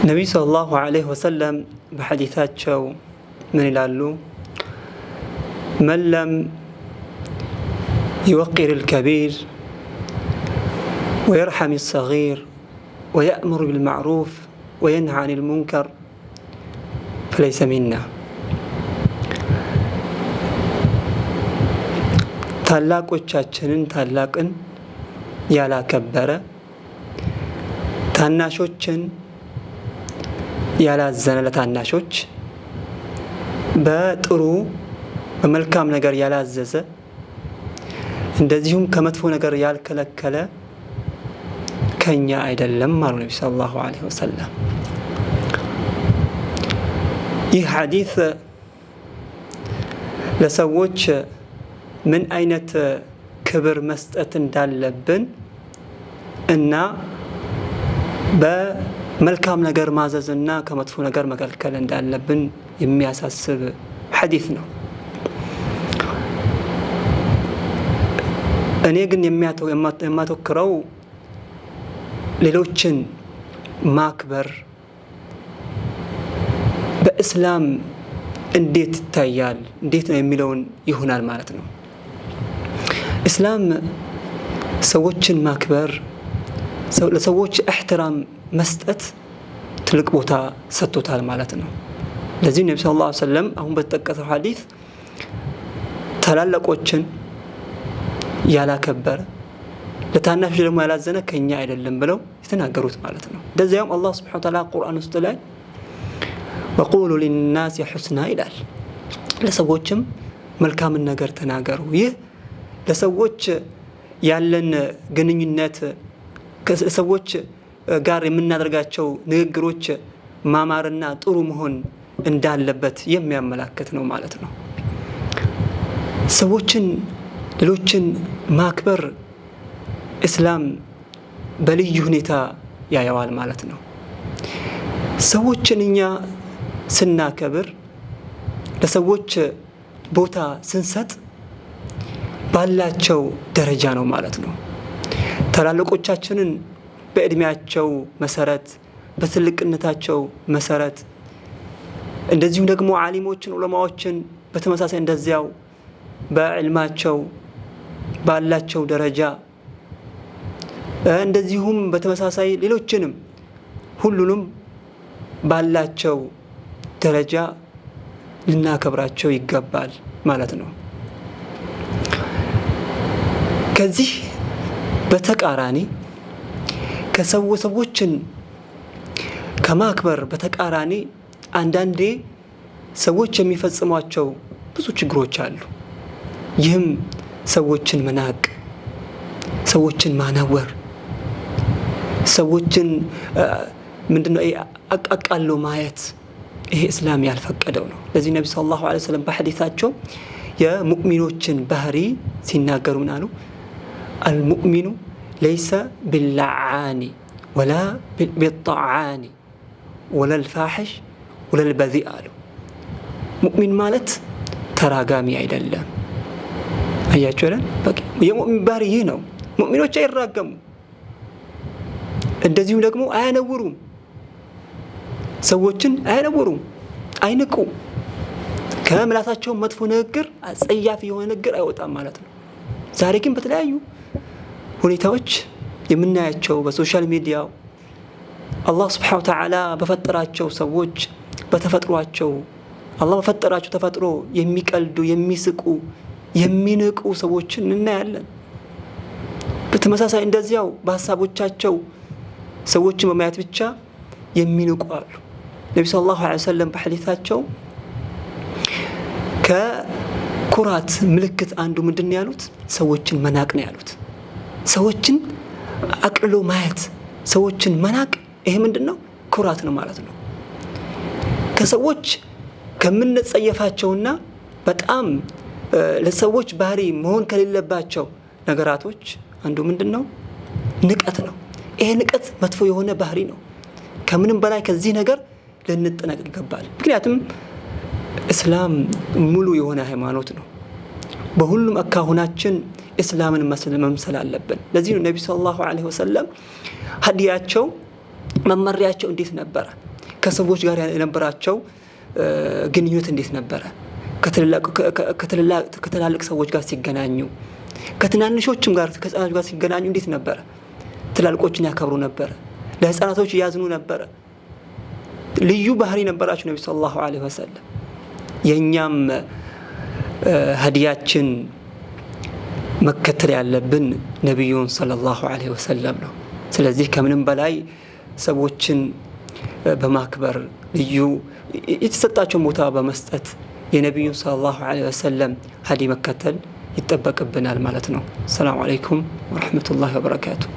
النبي صلى الله عليه وسلم بحديثات شو من العلو من لم يوقر الكبير ويرحم الصغير ويأمر بالمعروف وينهى عن المنكر فليس منا ታላቆቻችንን ታላቅን ያላከበረ ታናሾችን ያላዘነ ለታናሾች በጥሩ በመልካም ነገር ያላዘዘ እንደዚሁም ከመጥፎ ነገር ያልከለከለ ከኛ አይደለም አሉ ነብዩ ሰለላሁ ዐለይሂ ወሰለም። ይህ ሐዲስ ለሰዎች ምን አይነት ክብር መስጠት እንዳለብን እና በመልካም ነገር ማዘዝና ከመጥፎ ነገር መከልከል እንዳለብን የሚያሳስብ ሐዲስ ነው። እኔ ግን የማተኩረው ሌሎችን ማክበር በእስላም እንዴት ይታያል፣ እንዴት ነው የሚለውን ይሆናል ማለት ነው። እስላም ሰዎችን ማክበር ለሰዎች احترام መስጠት ትልቅ ቦታ ሰጥቶታል ማለት ነው። ለዚህ ነብዩ ሰለላሁ ዐለይሂ ወሰለም አሁን በተጠቀሰው ሐዲስ ታላላቆችን ያላከበረ ለታናሾች ደግሞ ያላዘነ ከኛ አይደለም ብለው የተናገሩት ማለት ነው። እንደዚያውም አላህ Subhanahu Wa Ta'ala ቁርአን ውስጥ ላይ ወቁሉ للناس حسنا ይላል። ለሰዎችም መልካምን ነገር ተናገሩ። ይህ ለሰዎች ያለን ግንኙነት ከሰዎች ጋር የምናደርጋቸው ንግግሮች ማማርና ጥሩ መሆን እንዳለበት የሚያመላክት ነው ማለት ነው። ሰዎችን ሌሎችን ማክበር እስላም በልዩ ሁኔታ ያያዋል ማለት ነው። ሰዎችን እኛ ስናከብር ለሰዎች ቦታ ስንሰጥ ባላቸው ደረጃ ነው ማለት ነው። ታላላቆቻችንን በእድሜያቸው መሰረት በትልቅነታቸው መሰረት እንደዚሁም ደግሞ ዓሊሞችን ዑለማዎችን በተመሳሳይ እንደዚያው በዕልማቸው ባላቸው ደረጃ እንደዚሁም በተመሳሳይ ሌሎችንም ሁሉንም ባላቸው ደረጃ ልናከብራቸው ይገባል ማለት ነው። ከዚህ በተቃራኒ ሰዎችን ከማክበር በተቃራኒ አንዳንዴ ሰዎች የሚፈጽሟቸው ብዙ ችግሮች አሉ። ይህም ሰዎችን መናቅ፣ ሰዎችን ማነወር፣ ሰዎችን ምንድነው አቃቃሎ ማየት ይሄ እስላም ያልፈቀደው ነው። ለዚህ ነብዩ ሰለላሁ ዐለይሂ ወሰለም በሐዲሳቸው የሙእሚኖችን ባህሪ ሲናገሩ ምን አሉ? المؤمن ليس باللعان ولا بالطعان ولا الفاحش ولا البذيء مؤمن مالت تراغامي አይደለም። አያችሁ አይደል? በቃ የሙእሚን ባህሪ ይህ ነው። ሙእሚኖች አይራገሙ፣ እንደዚሁም ደግሞ አያነውሩም፣ ሰዎችን አያነውሩም፣ አይንቁ፣ ከምላሳቸው መጥፎ ንግግር አጸያፊ የሆነ ንግግር አይወጣም ማለት ነው። ዛሬ ግን በተለያዩ ሁኔታዎች የምናያቸው በሶሻል ሚዲያ አላህ Subhanahu Wa Ta'ala በፈጠራቸው ሰዎች በተፈጥሯቸው አላህ በፈጠራቸው ተፈጥሮ የሚቀልዱ የሚስቁ የሚንቁ ሰዎችን እናያለን። በተመሳሳይ እንደዚያው በሐሳቦቻቸው ሰዎችን በማየት ብቻ የሚንቁ አሉ። ነብዩ ሰለላሁ ዐለይሂ ወሰለም በሐዲሳቸው ከኩራት ምልክት አንዱ ምንድነው ያሉት? ሰዎችን መናቅ ነው ያሉት። ሰዎችን አቅልሎ ማየት፣ ሰዎችን መናቅ ይሄ ምንድነው? ኩራት ነው ማለት ነው። ከሰዎች ከምንጸየፋቸውና በጣም ለሰዎች ባህሪ መሆን ከሌለባቸው ነገራቶች አንዱ ምንድነው? ንቀት ነው። ይሄ ንቀት መጥፎ የሆነ ባህሪ ነው። ከምንም በላይ ከዚህ ነገር ልንጠነቀቅ ይገባል። ምክንያቱም እስላም ሙሉ የሆነ ሃይማኖት ነው። በሁሉም አካሁናችን እስላምን መምሰል አለብን። ለዚህ ነው ነብዩ ሰለላሁ ዐለይሂ ወሰለም ሀዲያቸው መመሪያቸው እንዴት ነበር? ከሰዎች ጋር የነበራቸው ግንኙነት እንዴት ነበረ? ከትላልቅ ሰዎች ጋር ሲገናኙ፣ ከትናንሾችም ጋር ከህፃናቶች ጋር ሲገናኙ እንዴት ነበረ? ትላልቆችን ያከብሩ ነበረ፣ ለህፃናቶች ያዝኑ ነበረ። ልዩ ባህሪ ነበራቸው ነብዩ ሰለላሁ ዐለይሂ ወሰለም። የኛም ሀዲያችን መከተል ያለብን ነብዩን ሰለላሁ ዐለይሂ ወሰለም ነው። ስለዚህ ከምንም በላይ ሰዎችን በማክበር ልዩ የተሰጣቸውን ቦታ በመስጠት የነብዩን ሰለላሁ ዐለይሂ ወሰለም ሀዲ መከተል ይጠበቅብናል ማለት ነው። ሰላም አለይኩም ወራህመቱላሂ ወበረካቱሁ።